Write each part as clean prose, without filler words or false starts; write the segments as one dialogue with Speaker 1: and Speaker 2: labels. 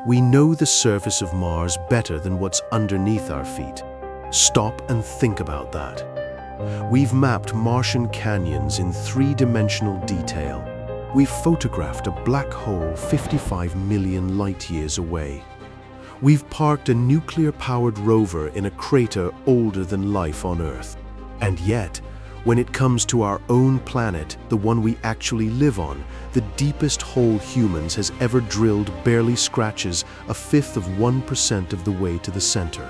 Speaker 1: We know the surface of Mars better than what's underneath our feet. Stop and think about that. We've mapped Martian canyons in three-dimensional detail. We've photographed a black hole 55 million light-years away. We've parked a nuclear-powered rover in a crater older than life on Earth. And yet, when it comes to our own planet, the one we actually live on, the deepest hole humans has ever drilled barely scratches 1/5 of 1% of the way to the center.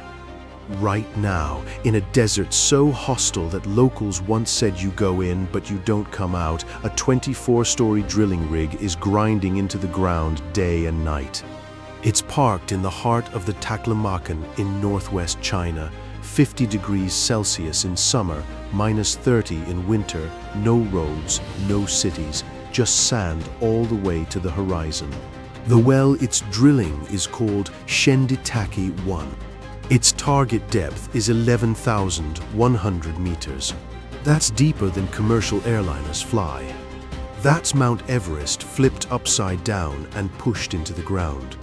Speaker 1: Right now, in a desert so hostile that locals once said you go in but you don't come out, a 24-story drilling rig is grinding into the ground day and night. It's parked in the heart of the Taklamakan in northwest China, 50 degrees Celsius in summer, -30 in winter, no roads, no cities, just sand all the way to the horizon. The well it's drilling is called Shenditaki 1. Its target depth is 11,100 meters. That's deeper than commercial airliners fly. That's Mount Everest flipped upside down and pushed into the ground.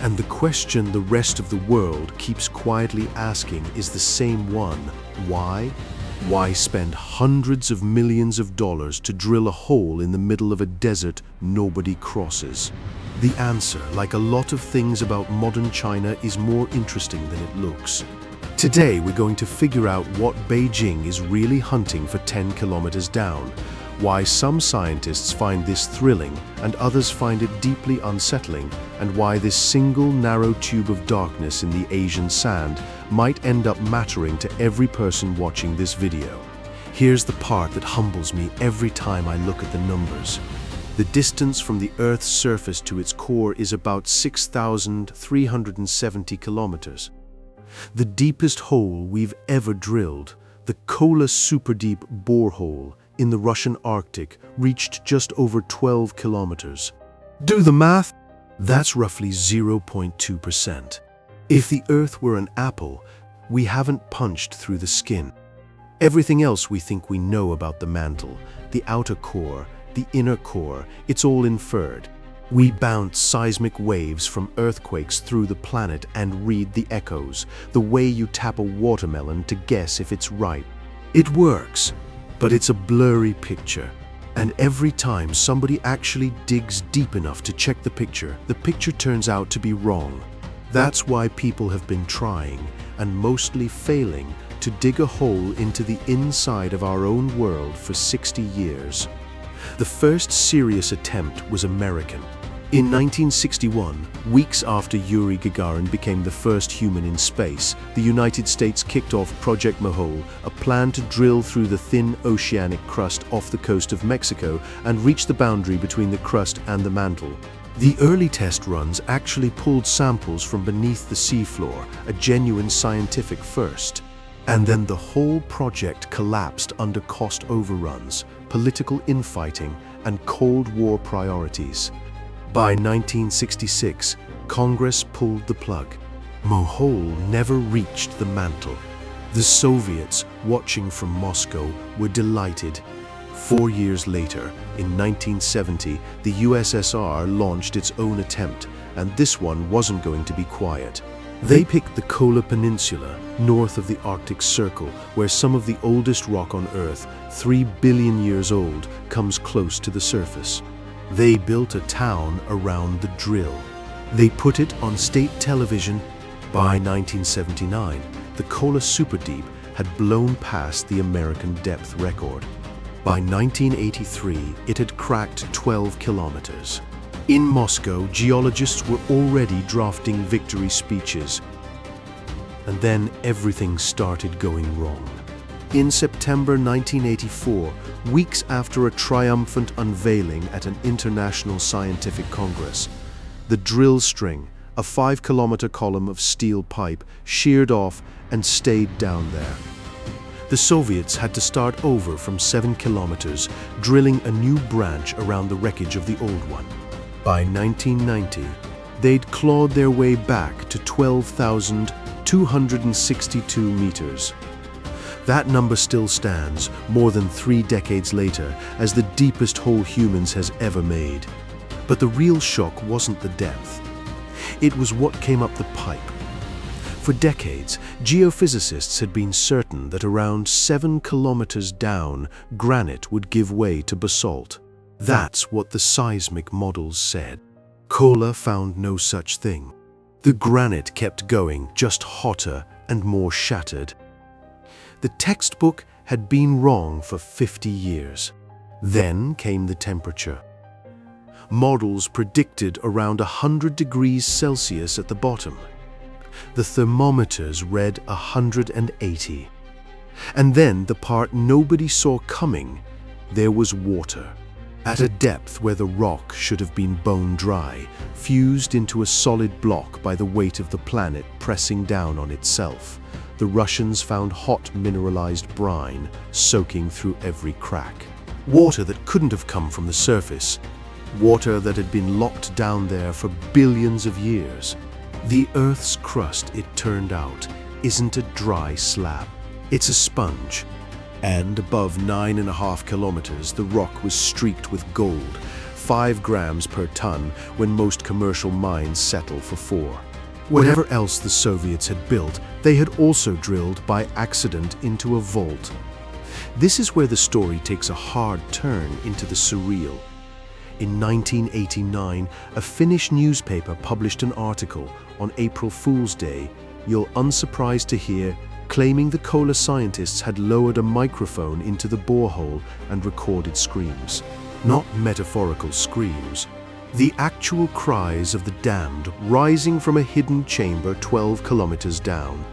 Speaker 1: And the question the rest of the world keeps quietly asking is the same one. Why? Why spend hundreds of millions of dollars to drill a hole in the middle of a desert nobody crosses? The answer, like a lot of things about modern China, is more interesting than it looks. Today, we're going to figure out what Beijing is really hunting for 10 kilometers down, why some scientists find this thrilling and others find it deeply unsettling, and why this single narrow tube of darkness in the Asian sand might end up mattering to every person watching this video. Here's the part that humbles me every time I look at the numbers. The distance from the Earth's surface to its core is about 6,370 kilometers. The deepest hole we've ever drilled, the Kola Superdeep borehole in the Russian Arctic, reached just over 12 kilometers. Do the math? That's roughly 0.2%. If the Earth were an apple, we haven't punched through the skin. Everything else we think we know about the mantle, the outer core, the inner core, it's all inferred. We bounce seismic waves from earthquakes through the planet and read the echoes, the way you tap a watermelon to guess if it's ripe. It works, but it's a blurry picture. And every time somebody actually digs deep enough to check the picture turns out to be wrong. That's why people have been trying, and mostly failing, to dig a hole into the inside of our own world for 60 years. The first serious attempt was American. In 1961, weeks after Yuri Gagarin became the first human in space, the United States kicked off Project Mohole, a plan to drill through the thin oceanic crust off the coast of Mexico and reach the boundary between the crust and the mantle. The early test runs actually pulled samples from beneath the seafloor, a genuine scientific first. And then the whole project collapsed under cost overruns, political infighting, and Cold War priorities. By 1966, Congress pulled the plug. Mohole never reached the mantle. The Soviets, watching from Moscow, were delighted. 4 years later, in 1970, the USSR launched its own attempt, and this one wasn't going to be quiet. They picked the Kola Peninsula, north of the Arctic Circle, where some of the oldest rock on Earth, 3 billion years old, comes close to the surface. They built a town around the drill. They put it on state television. By 1979, the Kola Superdeep had blown past the American depth record. By 1983, it had cracked 12 kilometers. In Moscow, geologists were already drafting victory speeches. And then everything started going wrong. In September 1984, weeks after a triumphant unveiling at an international scientific congress, the drill string, a 5-kilometer column of steel pipe, sheared off and stayed down there. The Soviets had to start over from 7 kilometers, drilling a new branch around the wreckage of the old one. By 1990, they'd clawed their way back to 12,262 meters. That number still stands, more than 3 decades later, as the deepest hole humans has ever made. But the real shock wasn't the depth. It was what came up the pipe. For decades, geophysicists had been certain that around 7 kilometers down, granite would give way to basalt. That's what the seismic models said. Kola found no such thing. The granite kept going, just hotter and more shattered. The textbook had been wrong for 50 years. Then came the temperature. Models predicted around 100 degrees Celsius at the bottom. The thermometers read 180. And then the part nobody saw coming, there was water. At a depth where the rock should have been bone dry, fused into a solid block by the weight of the planet pressing down on itself, the Russians found hot mineralized brine soaking through every crack. Water that couldn't have come from the surface. Water that had been locked down there for billions of years. The Earth's crust, it turned out, isn't a dry slab. It's a sponge. And above 9.5 kilometers, the rock was streaked with gold, 5 grams per ton, when most commercial mines settle for 4. Whatever else the Soviets had built, they had also drilled by accident into a vault. This is where the story takes a hard turn into the surreal. In 1989, a Finnish newspaper published an article on April Fool's Day, you'll unsurprised to hear, claiming the Kola scientists had lowered a microphone into the borehole and recorded screams. Not metaphorical screams. The actual cries of the damned rising from a hidden chamber 12 kilometers down.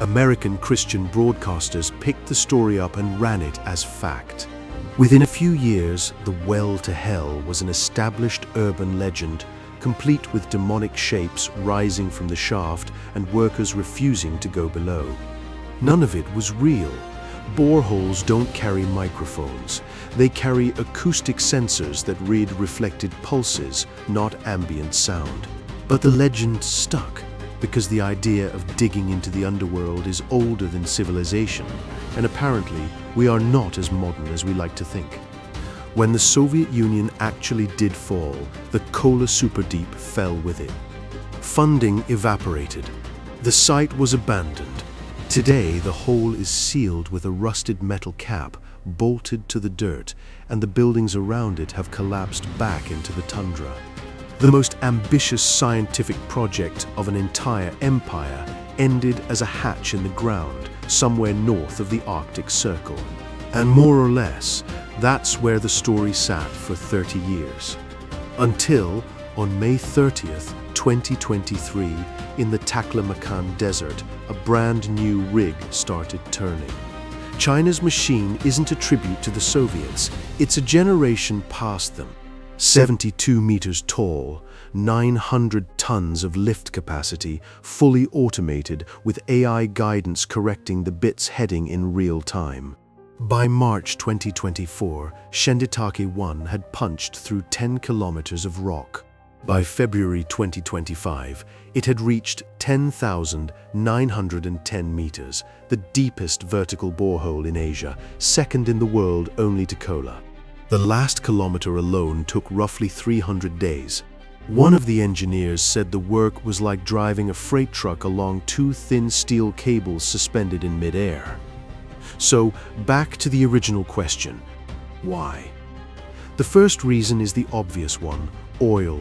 Speaker 1: American Christian broadcasters picked the story up and ran it as fact. Within a few years, the well to hell was an established urban legend, complete with demonic shapes rising from the shaft and workers refusing to go below. None of it was real. Boreholes don't carry microphones. They carry acoustic sensors that read reflected pulses, not ambient sound. But the legend stuck, because the idea of digging into the underworld is older than civilization, and apparently we are not as modern as we like to think. When the Soviet Union actually did fall, the Kola Superdeep fell with it. Funding evaporated. The site was abandoned. Today, the hole is sealed with a rusted metal cap, bolted to the dirt, and the buildings around it have collapsed back into the tundra. The most ambitious scientific project of an entire empire ended as a hatch in the ground, somewhere north of the Arctic Circle. And more or less, that's where the story sat for 30 years. Until, on May 30th, 2023, in the Taklamakan Desert, a brand new rig started turning. China's machine isn't a tribute to the Soviets, it's a generation past them. 72 meters tall, 900 tons of lift capacity, fully automated with AI guidance correcting the bits heading in real time. By March 2024, Shenditake-1 had punched through 10 kilometers of rock. By February 2025, it had reached 10,910 meters, the deepest vertical borehole in Asia, second in the world only to Kola. The last kilometer alone took roughly 300 days. One of the engineers said the work was like driving a freight truck along 2 thin steel cables suspended in midair. So, back to the original question. Why? The first reason is the obvious one: oil.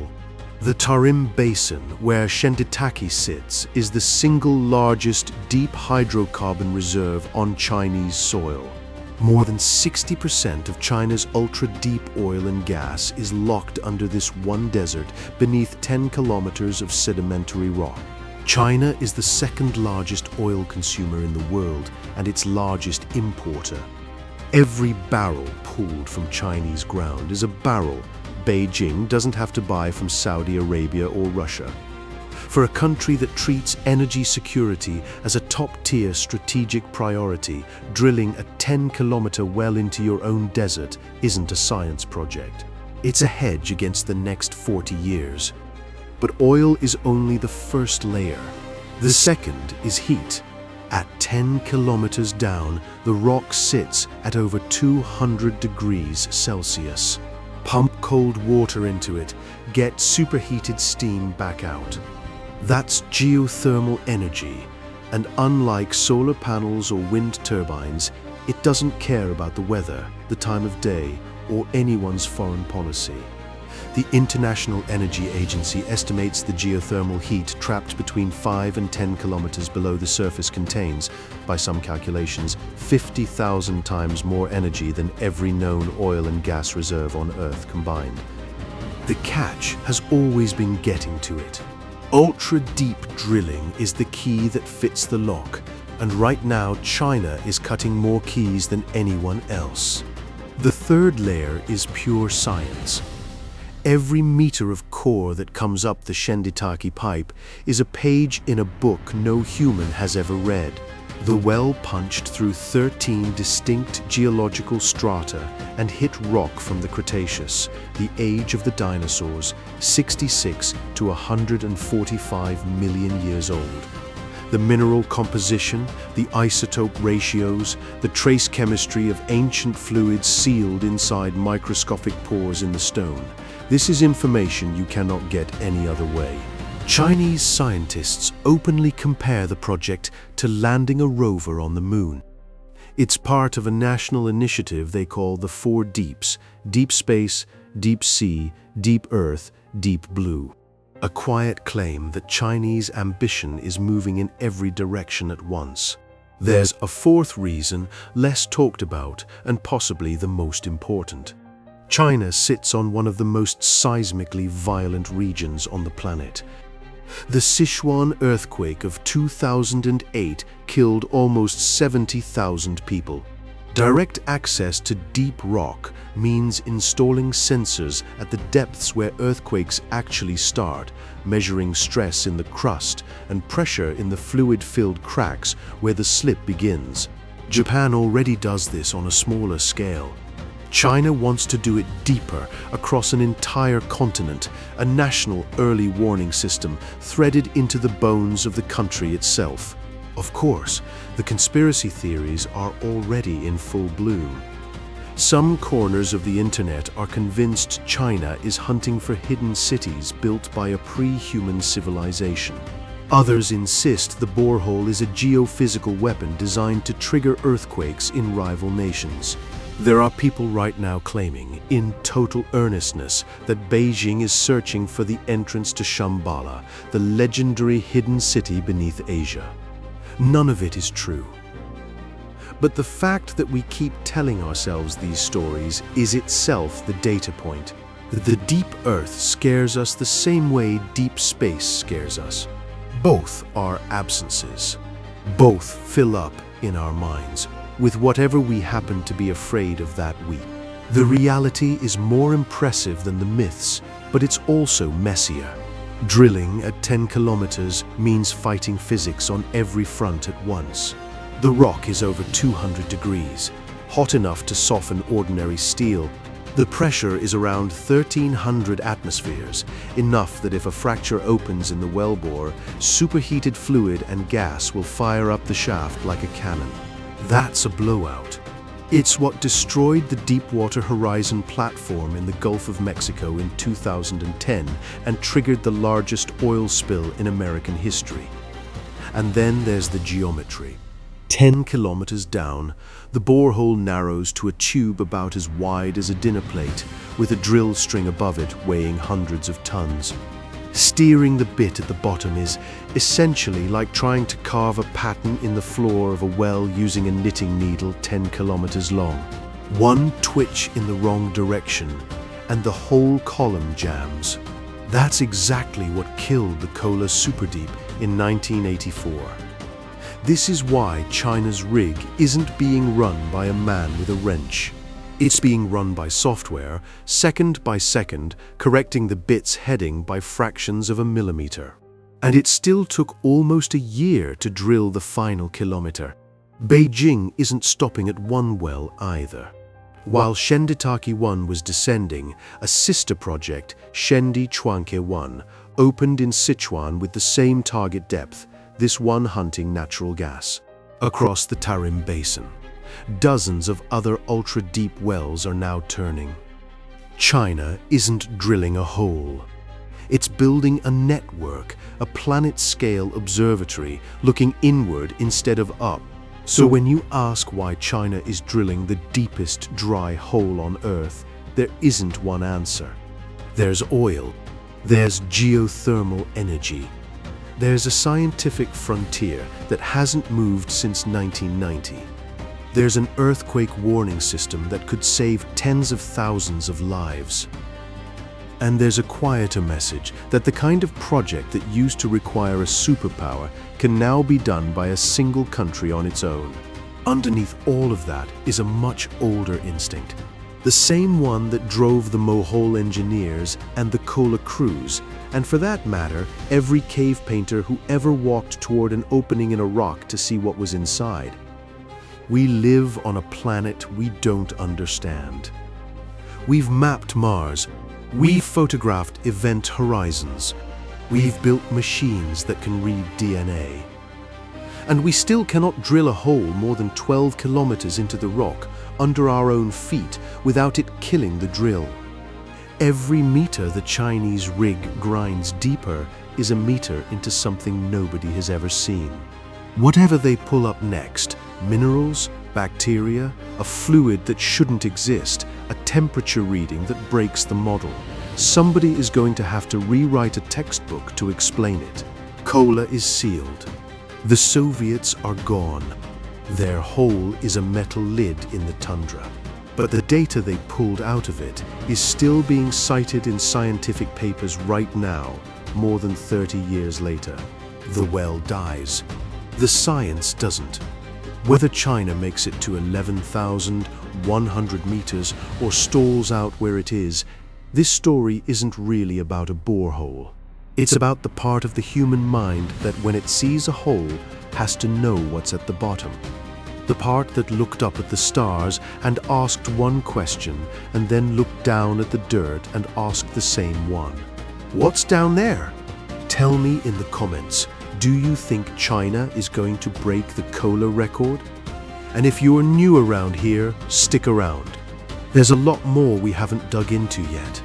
Speaker 1: The Tarim Basin, where Shenditake sits, is the single largest deep hydrocarbon reserve on Chinese soil. More than 60% of China's ultra-deep oil and gas is locked under this one desert beneath 10 kilometers of sedimentary rock. China is the second largest oil consumer in the world and its largest importer. Every barrel pulled from Chinese ground is a barrel Beijing doesn't have to buy from Saudi Arabia or Russia. For a country that treats energy security as a top-tier strategic priority, drilling a 10-kilometer well into your own desert isn't a science project. It's a hedge against the next 40 years. But oil is only the first layer. The second is heat. At 10 kilometers down, the rock sits at over 200 degrees Celsius. Pump cold water into it, get superheated steam back out. That's geothermal energy, and unlike solar panels or wind turbines, it doesn't care about the weather, the time of day, or anyone's foreign policy. The International Energy Agency estimates the geothermal heat trapped between 5 and 10 kilometers below the surface contains, by some calculations, 50,000 times more energy than every known oil and gas reserve on Earth combined. The catch has always been getting to it. Ultra-deep drilling is the key that fits the lock, and right now China is cutting more keys than anyone else. The third layer is pure science. Every meter of core that comes up the Shinditaki pipe is a page in a book no human has ever read. The well punched through 13 distinct geological strata and hit rock from the Cretaceous, the age of the dinosaurs, 66 to 145 million years old. The mineral composition, the isotope ratios, the trace chemistry of ancient fluids sealed inside microscopic pores in the stone. This is information you cannot get any other way. Chinese scientists openly compare the project to landing a rover on the moon. It's part of a national initiative they call the Four Deeps: deep space, deep sea, deep earth, deep blue. A quiet claim that Chinese ambition is moving in every direction at once. There's a fourth reason, less talked about and possibly the most important. China sits on one of the most seismically violent regions on the planet. The Sichuan earthquake of 2008 killed almost 70,000 people. Direct access to deep rock means installing sensors at the depths where earthquakes actually start, measuring stress in the crust and pressure in the fluid-filled cracks where the slip begins. Japan already does this on a smaller scale. China wants to do it deeper, across an entire continent, a national early warning system threaded into the bones of the country itself. Of course, the conspiracy theories are already in full bloom. Some corners of the internet are convinced China is hunting for hidden cities built by a pre-human civilization. Others insist the borehole is a geophysical weapon designed to trigger earthquakes in rival nations. There are people right now claiming, in total earnestness, that Beijing is searching for the entrance to Shambhala, the legendary hidden city beneath Asia. None of it is true. But the fact that we keep telling ourselves these stories is itself the data point. The deep earth scares us the same way deep space scares us. Both are absences. Both fill up in our minds with whatever we happen to be afraid of that week. The reality is more impressive than the myths, but it's also messier. Drilling at 10 kilometers means fighting physics on every front at once. The rock is over 200 degrees, hot enough to soften ordinary steel. The pressure is around 1,300 atmospheres, enough that if a fracture opens in the wellbore, superheated fluid and gas will fire up the shaft like a cannon. That's a blowout. It's what destroyed the Deepwater Horizon platform in the Gulf of Mexico in 2010 and triggered the largest oil spill in American history. And then there's the geometry. 10 kilometers down, the borehole narrows to a tube about as wide as a dinner plate, with a drill string above it weighing hundreds of tons. Steering the bit at the bottom is essentially like trying to carve a pattern in the floor of a well using a knitting needle 10 kilometers long. One twitch in the wrong direction, and the whole column jams. That's exactly what killed the Kola Superdeep in 1984. This is why China's rig isn't being run by a man with a wrench. It's being run by software, second by second, correcting the bit's heading by fractions of a millimeter. And it still took almost a year to drill the final kilometer. Beijing isn't stopping at one well either. While Shinditaki 1 was descending, a sister project, Shendi Chuanke 1, opened in Sichuan with the same target depth, this one hunting natural gas. Across the Tarim Basin, dozens of other ultra-deep wells are now turning. China isn't drilling a hole. It's building a network, a planet-scale observatory, looking inward instead of up. So when you ask why China is drilling the deepest dry hole on Earth, there isn't one answer. There's oil. There's geothermal energy. There's a scientific frontier that hasn't moved since 1990. There's an earthquake warning system that could save tens of thousands of lives. And there's a quieter message that the kind of project that used to require a superpower can now be done by a single country on its own. Underneath all of that is a much older instinct. The same one that drove the Mohole engineers and the Kola crews, and for that matter, every cave painter who ever walked toward an opening in a rock to see what was inside. We live on a planet we don't understand. We've mapped Mars. We've photographed event horizons. We've built machines that can read DNA. And we still cannot drill a hole more than 12 kilometers into the rock under our own feet without it killing the drill. Every meter the Chinese rig grinds deeper is a meter into something nobody has ever seen. Whatever they pull up next, minerals, bacteria, a fluid that shouldn't exist, a temperature reading that breaks the model. Somebody is going to have to rewrite a textbook to explain it. Kola is sealed. The Soviets are gone. Their hole is a metal lid in the tundra. But the data they pulled out of it is still being cited in scientific papers right now, more than 30 years later. The well dies. The science doesn't. Whether China makes it to 11,100 meters or stalls out where it is, this story isn't really about a borehole. It's about the part of the human mind that when it sees a hole has to know what's at the bottom. The part that looked up at the stars and asked one question and then looked down at the dirt and asked the same one. What's down there? Tell me in the comments. Do you think China is going to break the Kola record? And if you're new around here, stick around. There's a lot more we haven't dug into yet.